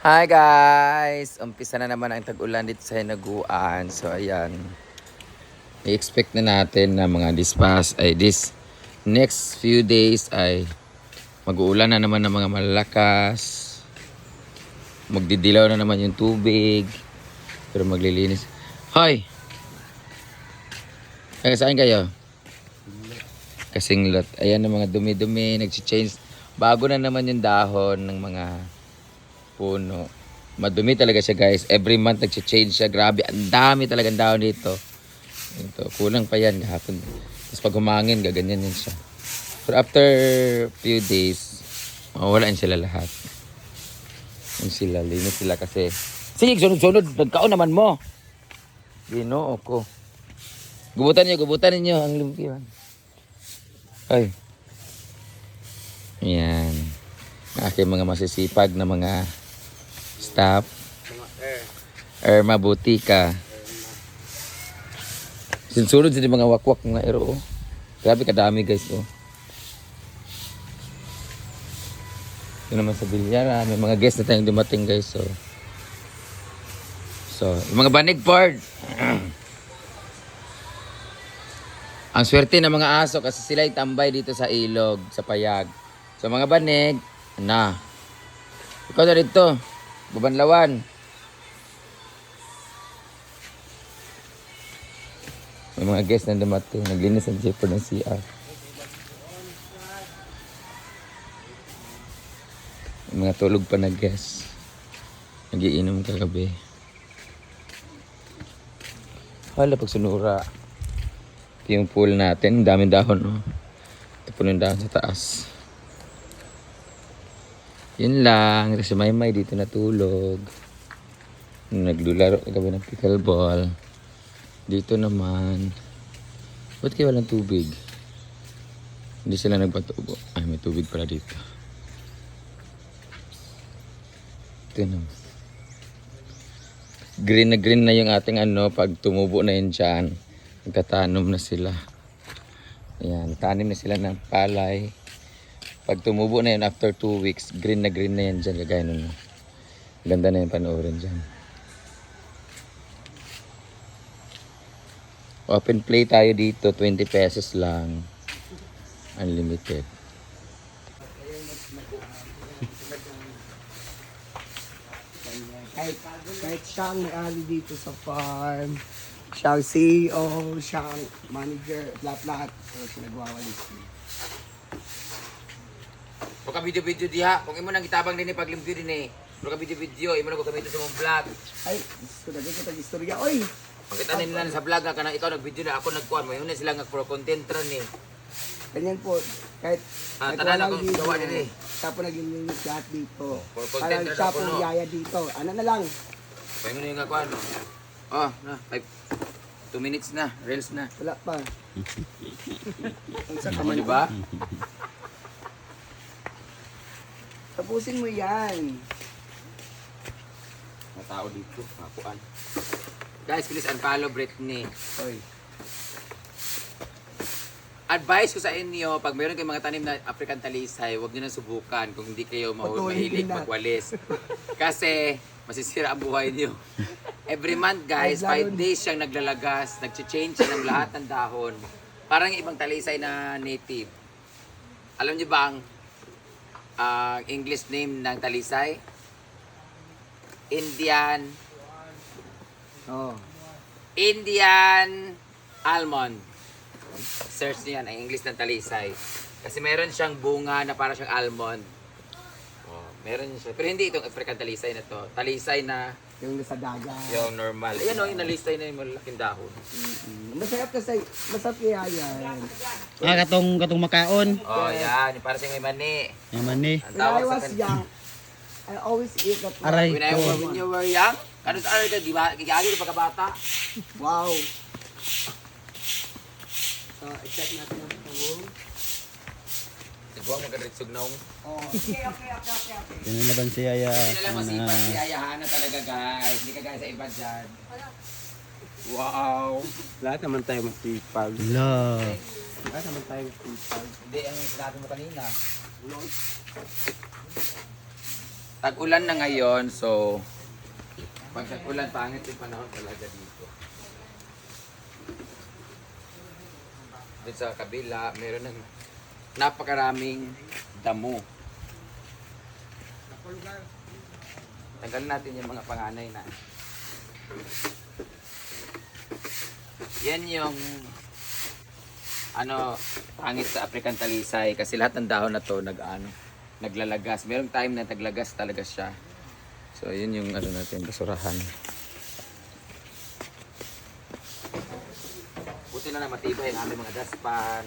Hi guys! Umpisa na naman ang tag-ulan dito sa Hinaguan. So ayan, i-expect na natin na mga this next few days ay mag-uulan na naman ng mga malalakas. Magdidilaw na naman yung tubig. Pero maglilinis. Hoy! Ay, saan kayo? Kasinglot. Ayan ang mga dumi-dumi, nag-change. Bago na naman yung dahon ng mga puno. Madumi talaga siya guys. Every month nag-change siya. Grabe, ang dami talagang dahon dito. Ito, kulang pa yan kahapon. Tapos pag humangin, gaganyan yan siya. But after few days, mawawalan sila lahat. Yung sila, linis sila kasi. Sige, sunod-sunod. Nagkaon naman mo. Ginoo ko. Gubutan ninyo ang lumpihan. Ay. Ayan. Aking mga masisipag na mga staff. Mabuti ka. Sinsulod sila mga wakwak mga ero. Oh. Grabe kadami guys. Oh. Ito naman sa bilyara. May mga guests na tayong dumating guys. So yung mga banig board. Ang swerte ng mga aso kasi sila ay tambay dito sa ilog, sa payag. So mga banig, na. Ikaw na rito, Bubanlawan. May mga guests na dumating, naglinis ang zipper ng CR. May mga tulog pa na guests. Nagiinom kagabi. Hala, pag sunura. Ito yung pool natin. Daming dahon. Oh. Ito po yung dahon sa taas. Yun lang. Kasi may dito natulog. Naglularo kagabi ng pickleball. Dito naman. Ba't kayo walang tubig? Hindi sila nagpatubo. Ay, may tubig pala dito. Ito naman. Green na yung ating pag tumubo na yun dyan. Nagtatanom na sila. Ayan, tanim na sila ng palay. Pag tumubo na yun after 2 weeks, green na yan dyan. Kagaya nun. Ganda na yung panoorin dyan. Open play tayo dito, 20 pesos lang. Unlimited. Kahit siya ang may-ari dito sa farm, siya ang CEO, siya ang manager, lahat-lahat. So, siya nagwawalis. Kung ka video-video diha, kung imo nang gitabang din paglimpyo din kung ka video-video, imo na ko kamito sa mong vlog. Ay, gusto na kita istorya. Oy! Pakita nila sa vlog nga kanang ikaw nag-video na ako nagkuhan mo. Yun na sila nga for content ron Ganyan po, kahit tanan akong gawa din siya po naging linis lahat dito. For content Parang ron siya ako, po no? yaya dito. Ano na lang? Pahingo na yung kakuhan. Oh, na, 2 minutes na, reels na. Wala pa. Ang sa Ano ba? Tapusin mo yan. Mga tao dito, kakuhan. Guys, please unfollow Britney. Oy. Advice ko sa inyo, pag mayroon kayong mga tanim na African talisay, huwag nyo nang subukan kung hindi kayo mahilig magwalis. Kasi masisira ang buhay nyo. Every month guys, 5 days siyang naglalagas, nag-change siya ng lahat ng dahon. Parang yung ibang talisay na native. Alam niyo ba ang English name ng talisay? Indian almond. Search niyo yan, ang English ng talisay. Kasi meron siyang bunga na para siyang almond. Oh, meron siya. Pero hindi itong African talisay na to. Talisay na Yung nasa dagat. yung normal. Ayan o, yung nalistay na yung malaking dahon. Masarap kasi, masarap kaya yan. katong makaon. Oh, yan. Yung para siyang may mani. Yaman ni. Ang When I tawag sa was young, I always eat that. Aray. When you were young, ano sa aray ka, di ba? Gigagi ka pagkabata. Wow. So, i-check natin ang tawag. Nagbuwang mo ka-ritsog na Oh, okay. Yun naman si Yaya. Hindi na lang masipag si Ayahan na talaga guys. Hindi ka guys sa iba dyan. Wow! Lahat naman tayo masipag. Hala. Lahat naman tayo masipag. Hindi, ang sinabi mo kanina. Tag-ulan na ngayon, so pag tag-ulan, pangit yung panahon talaga dito. Dito sa kabila, meron ng napakaraming damo. Tanggalin natin yung mga panganay na. Yan yung pangit sa African talisay kasi lahat ng dahon na to naglalagas. Merong time na taglagas talaga siya. So yun yung natin, basurahan. Buti na matibay ang aming mga daspan.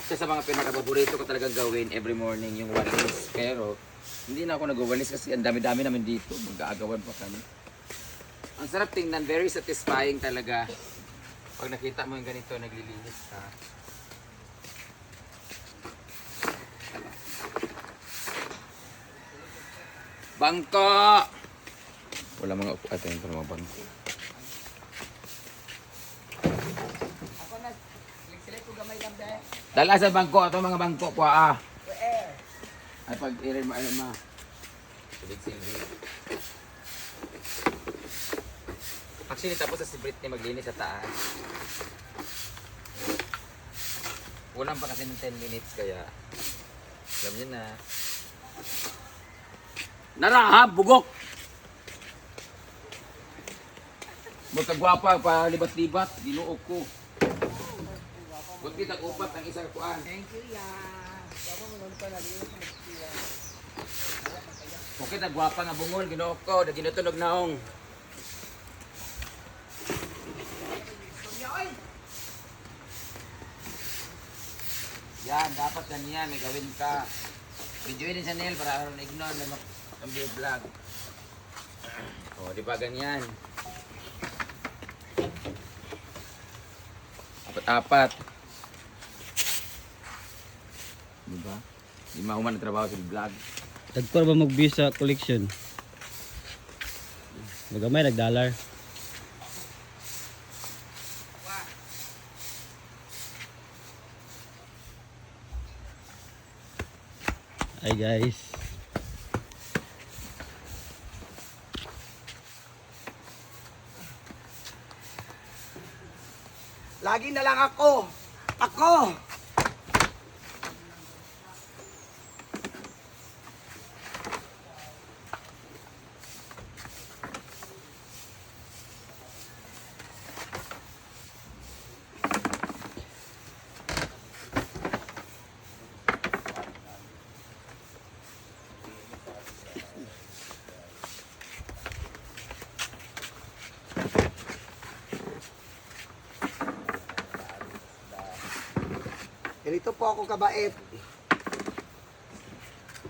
Isa sa mga pinakapaborito ko talagang gawin every morning yung walis. Pero hindi na ako nagwawalis kasi ang dami-dami namin dito. Mag-aagawan pa kami. Ang sarap tingnan, very satisfying talaga. Pag nakita mo yung ganito, naglilinis ka. Bangko! Wala mga upuan tayo para mga bangko. Dala sa bangko, ito mga bangko ko Ay pag irin mo, silid. Actually, tapos sa si Britney maglinis sa taas. Kulang pa kasi ng 10 minutes kaya alam niyo na. Nara ha, bugok! Magkagwapa pa libat-libat, dinuok ko. Buti tag-upat ang isang kuan. Thank you, ya. Okay, tagwapa nga bungol, ginuok ko, ginutunog naong. Yan, dapat ganyan, may gawin ka. Videoin din sa nail para araw na ignore na makambio vlog. O, di ba ganyan? Apat-apat. Di ba? Di mahuman na trabaho sa vlog. Tagpar ba mag-view sa collection? Magamay, nag-dollar. Hi guys. Lagi na lang ako. Ako! Ganito po ako kabait.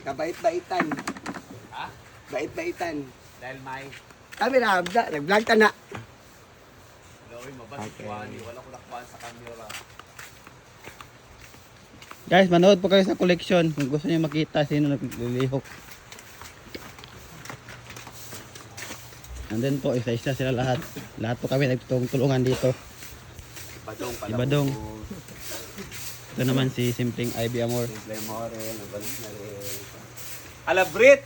Kabait-baitan. Ha? Bait-baitan. Dahil may Kami na, nag-vlog ta na. lawin mabasikuan, wala ko lakban sa camera. Guys, manood po kayo sa collection kung gusto niyo makita sino naglilihok. And then po, isa-isa sila lahat. Lahat po kami nagtutulungan dito. Badong Si Badong. Ito naman si Simpleng Ivy Amor. Simple mo rin, nabalik na rin. Ala, Brit!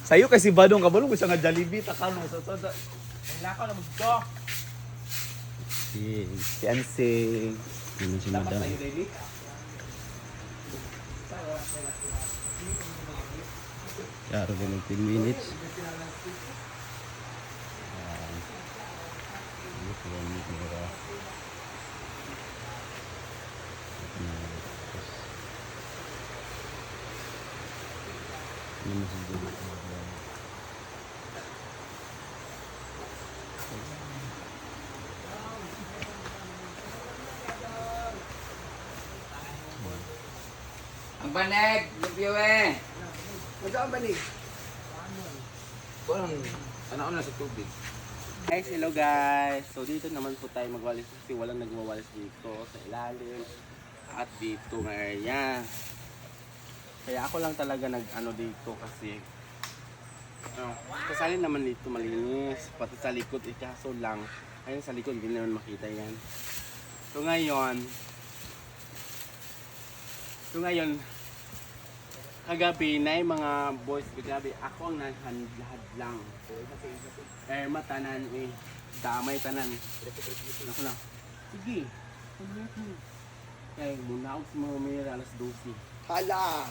Sa'yo kasi Badong, kabalong gusto nga Jollibee, takano sa soda. Nilakaw na magdo. Si, Fiancé. yun si Dapat Madam. sa'yo, Daily? Klaro din ng 10 minutes. Ang baneg, review eh. Magkaan ba ni? Parang, ano na sa tubig. Guys, hello guys! So dito naman po tayo magwalis kasi walang nagwawalis dito sa ilalim at dito ng area. Kaya ako lang talaga nag-ano dito kasi kasali naman dito malinis. Pati sa likod, ikaso lang. Ayun sa likod, hindi naman makita yan. So ngayon, So ngayon, kagabi na mga boys, kagabi ako ang nanhandlad lang. Matanan eh, damay tanan. Ako na, sige. Kaya muna ako sa mga may alas 12. Hala!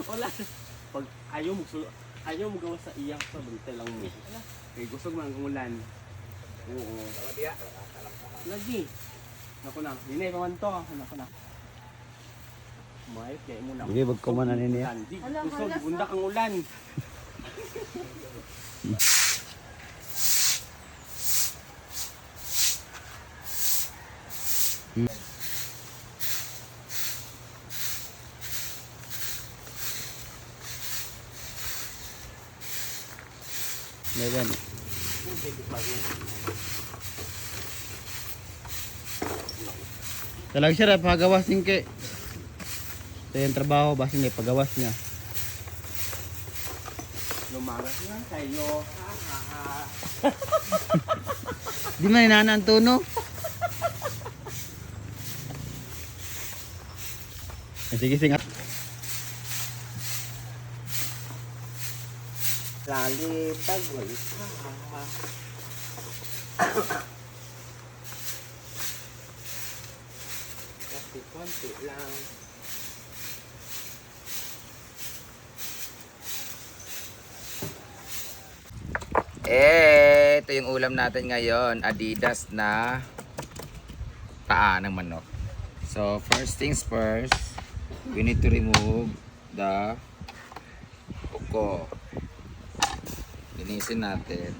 Wala. Pag ayaw mo gawa sa iyak sa bantay lang mo. Kaya gusto mo ang ulan. Oo. Lagi. Naku na. Hindi pa man to. Naku na. Mayot kaya mo na. Sige, wag ko man ano niya. Di gusto, bundak ang ulan. Ganyan. Talaga siya pagawas din kay. Ito yung trabaho, basta hindi pagawas niya. Lumagas lang kayo. Ha ha ha. Di man inana ang tono. Sige, singat. Lalipag, walit ha ha. Kasi konti lang. Ito yung ulam natin ngayon. Adidas na paa ng manok. So, first things first, we need to remove the uko. Linisin natin.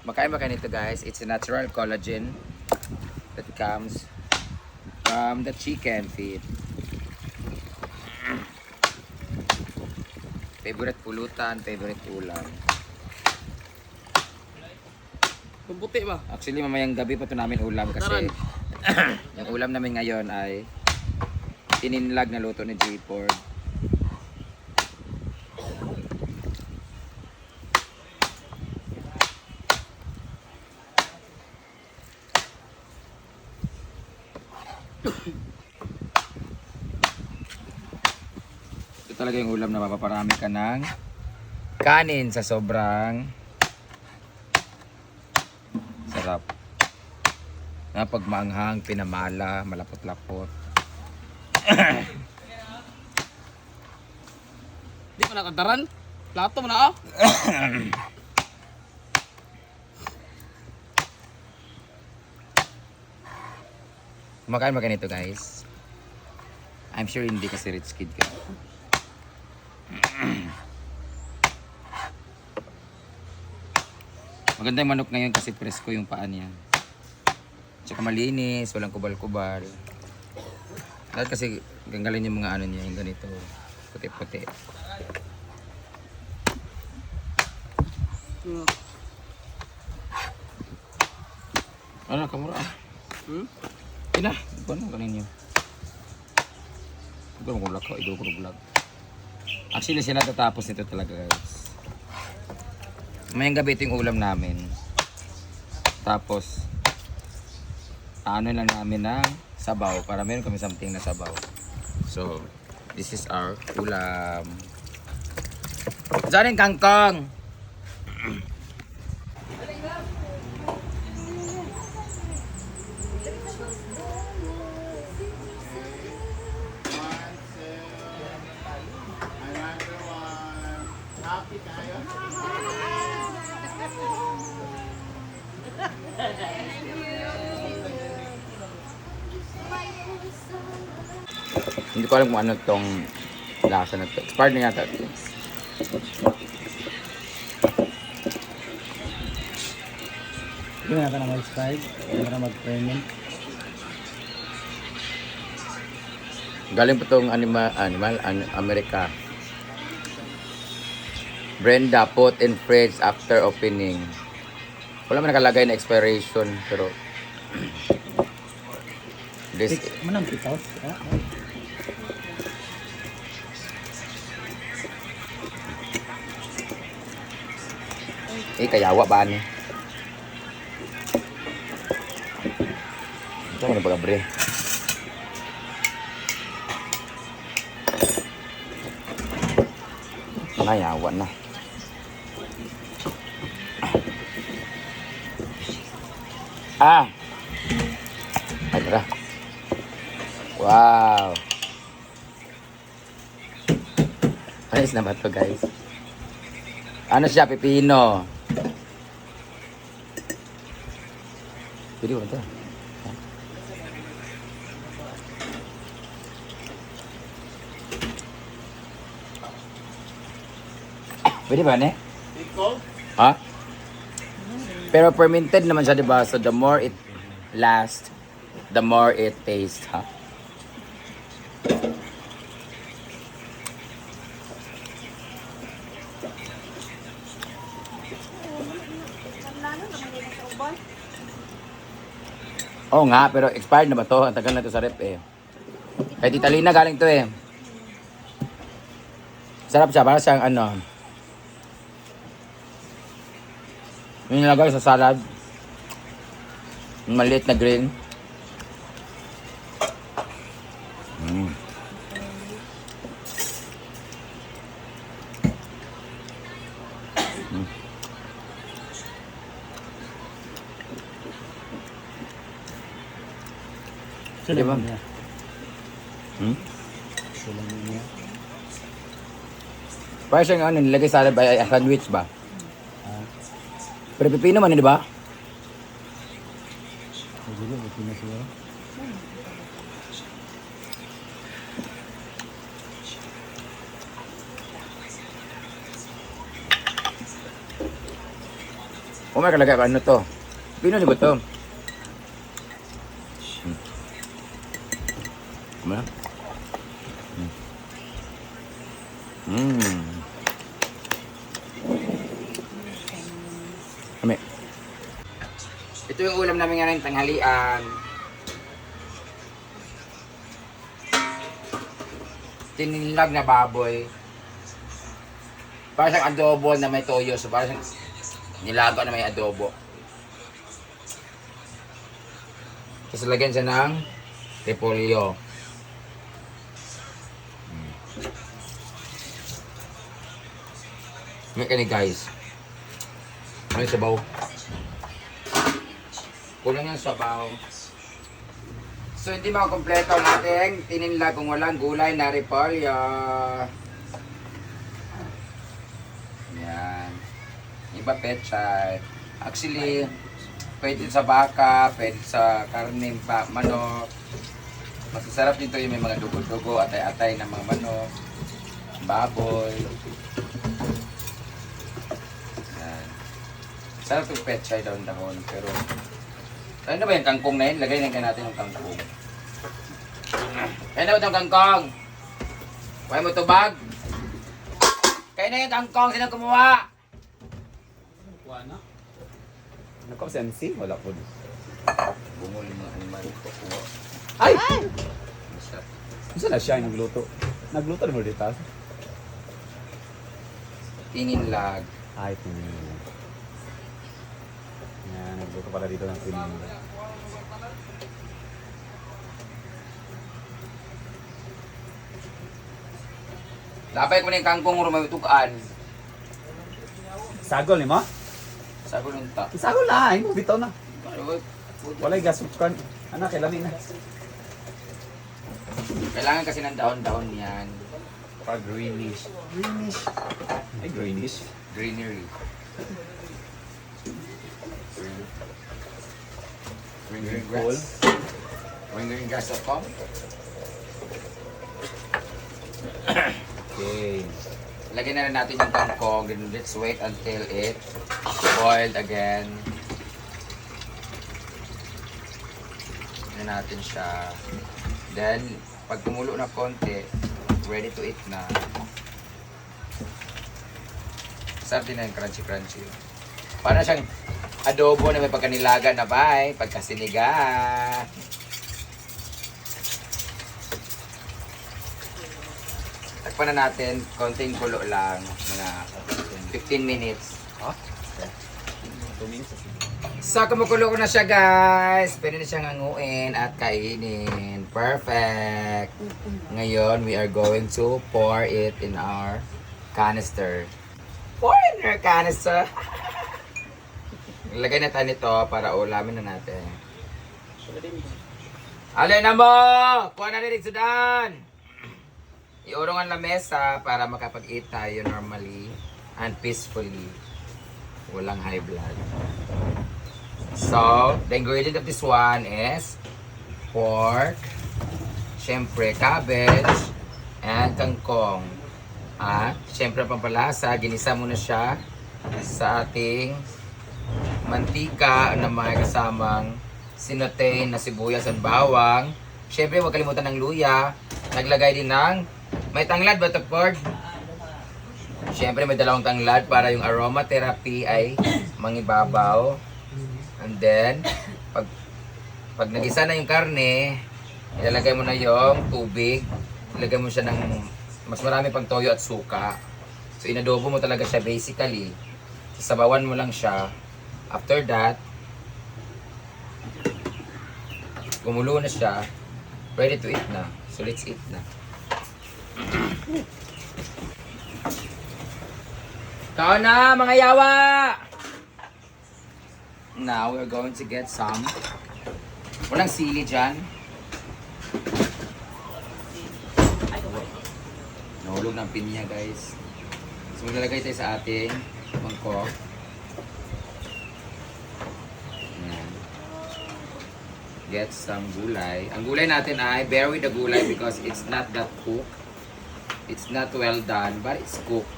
Makain nito guys. It's a natural collagen that comes from the chicken feet. Favorite pulutan, favorite ulam. Kumputi ba? Actually, mamayang gabi pa ito namin ulam kasi yung ulam namin ngayon ay tininlag na luto ni J-Ford. Ito talaga yung ulam na mapaparami ka ng kanin sa sobrang sarap. Na pag maanghang, pinamala, malapot-lapot. Di pa nakadaran. Plato mo na ah. Kumakain ba ganito guys? I'm sure hindi kasi rich kid ka. Maganda yung manok ngayon kasi presko yung paa niya. Tsaka malinis, walang kubal-kubal. Lahat kasi ganggalin yung mga ano niya, yung ganito. Puti-puti. Ano, kamura ah. Ina, ano kanin niyo? Ito ko vlog ko, ito ko vlog. Actually, sila tatapos nito talaga guys. Mayang gabi ito yung ulam namin. Tapos, ano lang namin ng sabaw para meron kami something na sabaw. So, this is our ulam. Diyan yung kangkong! Hindi ko alam kung ano tong lasa na to. Expired na yata. Hindi na natin mag-expired. Hindi na mag-ferment. Galing po tong America. Brenda put in fridge after opening. Wala man nakalagay na expiration pero this Manang pitaw. kayawa ba ni? Ito mo na pag-abre. Nayawa na. Ah! Ay, tara. Wow! Ayos na ba ito, guys? Ano siya, pipino? Pwede ko ba ito? Pwede ba, ne? Ha? Pero fermented naman siya, diba? So the more it lasts, the more it tastes, ha? Oo nga, pero expired na ba to? Ang tagal na to sa rep eh. Kahit Italina galing to eh. Sarap siya, para siyang ano. Yung nilagay sa salad. Yung maliit na green. Mm. Mm. Di ba? Hmm? Parang siyang ano, nilagay sa salad ay sandwich ba? Pero pipino man, di ba? Oh my God, ano to? Pipino di ba to? Ano? Kami. Ito yung ulam namin ngayon tanghalian. Tinilag na baboy. Para siyang adobo na may toyo. So para siyang nilaga na may adobo. Tapos lagyan siya ng repolyo. Ngayon kani guys. Ano yung sabaw? Kulang yung sabaw. So hindi makakompleto ang ating tininla kung walang gulay na repolyo. Yan. Iba pechay. Actually, pwede sa baka, pwede sa karne, manok. Masasarap dito yung may mga dugo-dugo, atay-atay ng mga manok, baboy. Yan. Sarap yung pechay daw dahon, pero ano na ba yung kangkong na yun? Lagay na natin yung kangkong. Kaya na ba itong kangkong? Kaya mo tubag? Kaya na yung kangkong, sino kumuha? Kuha na. Ano ko si MC? Wala po. Bungol yung mga animal ko kuha. Ay! Masarap. Isa na siya yung nagluto. Nagluto na mo dito. Tininlag. Ay, tingin. Yan, nagluto pala dito ng tingin. Lapay ko na yung kangkong rumay tukaan. Sagol ni mo? Sabi nung ta. Sagol na, ay, bitaw na. Walay gas kan. Ano, kailangan na. Kailangan kasi ng dahon-dahon yan. Pa greenish. Greenish. Ay, greenish. Greenery. Green Cool. grass. Green grass of palm. Okay. Lagyan na rin natin yung kangkong. Then let's wait until it boiled again. Lagyan natin siya. Then, pag tumulo na konti, ready to eat na. Sarap din na yung crunchy-crunchy. Parang siyang adobo na may pagkanilaga na ba? Pagkasiniga. Takpan na natin, konting kulo lang, mga 15 minutes. Okay. 2 minutes. So, kumukulo ko na siya, guys. Pwede na siyang anguin at kainin. Perfect. Ngayon, we are going to pour it in our canister. Pour in our canister. Ilagay na tayo nito para ulamin na natin. Alin na mo! Kuha na rin sudan! Iurong ang lamesa para makapag-eat tayo normally and peacefully. Walang high blood. So, the ingredient of this one is pork, syempre cabbage, and kangkong. At syempre pampalasa, ginisa muna siya sa ating mantika na may kasamang sinatain na sibuyas at bawang. Syempre huwag kalimutan ng luya. Naglagay din ng may tanglad ba ito, Ford? Syempre may dalawang tanglad para yung aromatherapy ay mangibabaw. And then, pag nagisa na yung karne, ilalagay mo na yung tubig. Ilagay mo siya ng mas marami pang toyo at suka. So, inadobo mo talaga siya basically. Sasabawan mo lang siya. After that, kumulo na siya. Ready to eat na. So, let's eat na. Kao na, mga yawa! Now, we're going to get some. Walang sili dyan. Nahulog ng pinya, guys. So, maglalagay tayo sa ating mangkok. Ayan. Get some gulay. Ang gulay natin ay, bear with the gulay because it's not that cooked. It's not well done, but it's cooked.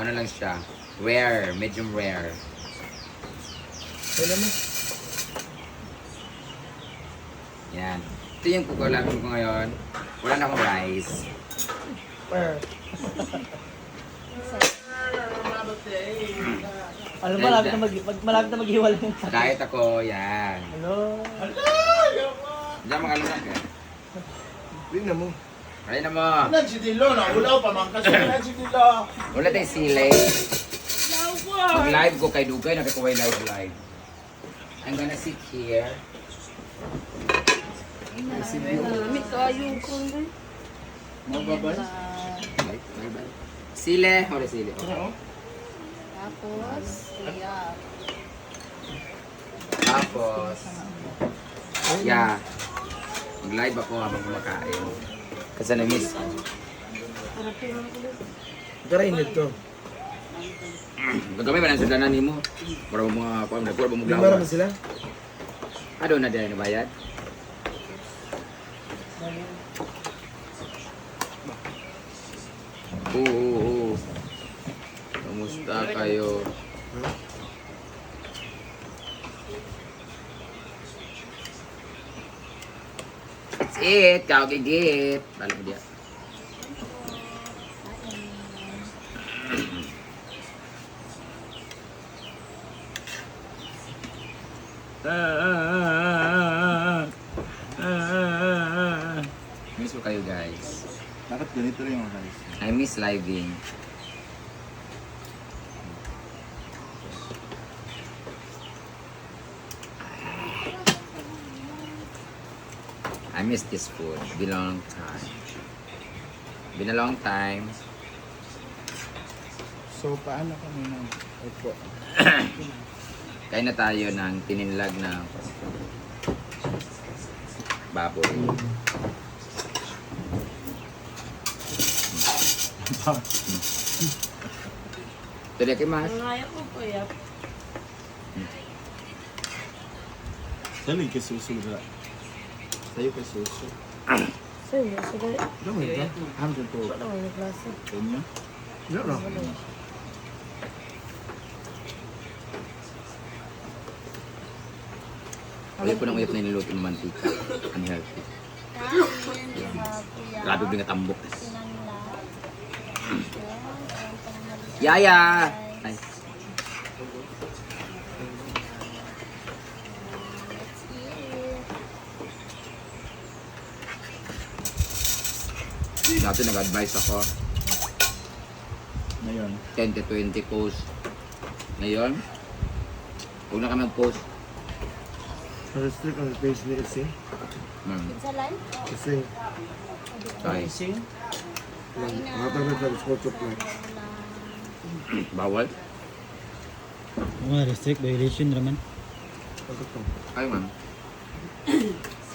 Ano lang siya? Rare, medium rare. Yan. Ito yung kukulamin ko ngayon. Wala na akong rice. Alam mo, malapit na maghiwalay yung Diet ako, yan. Hello? Diyan makalunak eh. Tingnan mo. Kaya na mo. Nansidilo na ulaw pa man kasi nansidilo. Wala tayong sili. Mag-live ko kay Dugay, nakikuha live. I'm gonna sit here. Sili. Wala sili. Okay. Tapos, yeah. Mag-live ako habang kumakain. Kasi na-miss ko. Tara nito. Gagamay ba ng sudanan mo? Para mga kuwan, nagkuha ba mo Lima glawa? naman sila. Ano na din bayad? Oo. Kamusta kayo? That's it. Kau gigit. Balik mo dia. Miss ko kayo guys. Bakit ganito rin yung guys? I miss living. I miss this food. Been a long time. Been a long time. So paano kami nang opo? Kain na tayo ng tininlag na baboy. Tadi kay Mas. Dali kay suso ba? Tayo kay suso. Sa'yo, sige. Dami ba? Ano to? Wala mo yung klase. Kanya? Wala. Ayaw ko nang uyap na niluto ng mantika. Unhealthy. Grabe yung tambok. Yaya! Ay. Dati nag-advise ako Ngayon. 10 to 20 posts. Ngayon, Huwag na kami mag-post. Restrict ang page ni kasi. Sa live? Kasi, Sorry. matagad lang sa supply. Bawal? Mga restrict violation naman. Pagkat to. Ay, ma'am.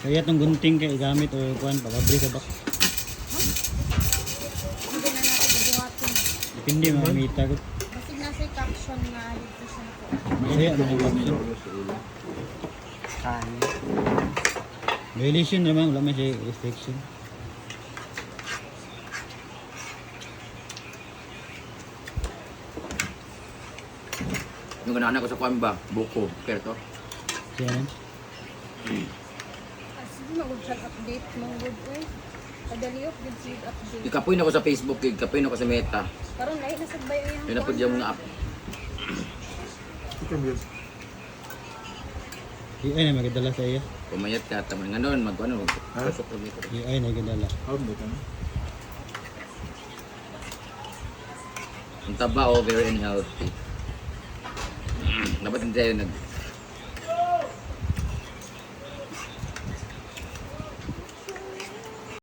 Kaya itong gunting kay gamit o kuan pag-abri sa bak. Hindi na natin bubuhatin. Depende mga mita ko. Kasi nasa caption nga dito sa ko. Masaya mga option. Kain. Violation naman, wala man siya restriction. Yung ganahan ko sa kuwan ba? Buko. Pero to. Siya yan. Sige, mag-chat update mong good way. Padali up, good seed update. Ikapoy na ko sa Facebook, ikapoy na ko sa Meta. Karon lahi na sa bayo yung Yun na po dyan mga app. Ito yun. AI na magdala sa iya. Pumayat ka, tama nga nun, mag-ano, pasok kami ko. AI na magdala. How ba ka na? Ang taba o very unhealthy. Dapat hindi tayo